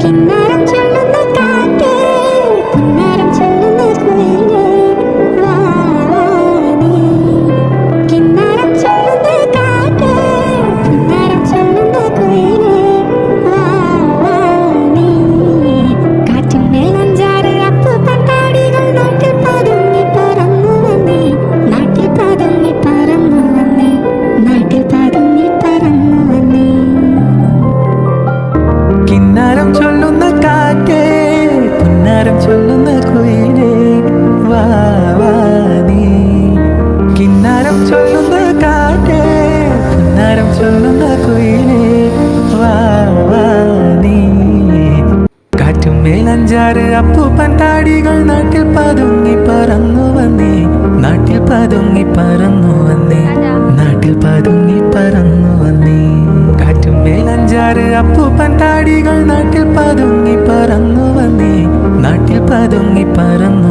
കിന്നാരം ചൊല്ലുന്ന കാറ്റേ, പുന്നാരം ചൊല്ലുന്ന കുയിലേ, വാ വാ നീ. കിന്നാരം ചൊല്ലുന്ന കാറ്റേ, പുന്നാരം ചൊല്ലുന്ന കുയിലേ, വാ വാ നീ. കാറ്റിന്മേൽ അഞ്ചാറ് അപ്പൂപ്പൻ താടികൾ നാട്ടിൽ പതുങ്ങി പറന്നു വന്നേ, നാട്ടിൽ പതുങ്ങി പറന്നു വന്നേ, നാട്ടിൽ പതുങ്ങി പറന്നു വന്നേ. കിന്നാരം ചൊല്ലുന്ന കാറ്റേ, പുന്നാരം ചൊല്ലുന്ന കുയിലേ, വാ വാ നീ. കിന്നാരം ചൊല്ലുന്ന കാറ്റേ, പുന്നാരം ചൊല്ലുന്ന കുയിലേ, വാ വാ നീ. കാറ്റുമേൽ അഞ്ചാറ് അപ്പൂപ്പൻ താടികൾ നാട്ടിൽ പതുങ്ങി പറന്നു വന്നേ, നാട്ടിൽ പതുങ്ങി പറന്നു വന്നേ, നാട്ടിൽ പതുങ്ങി പറന്നു വന്നേ. കാറ്റുമേൽ അഞ്ചാറ് അപ്പൂപ്പൻ താടികൾ നാട്ടിൽ പതുങ്ങി പറന്നു വന്നേ, നാട്ടിൽ പതുങ്ങി പറന്നു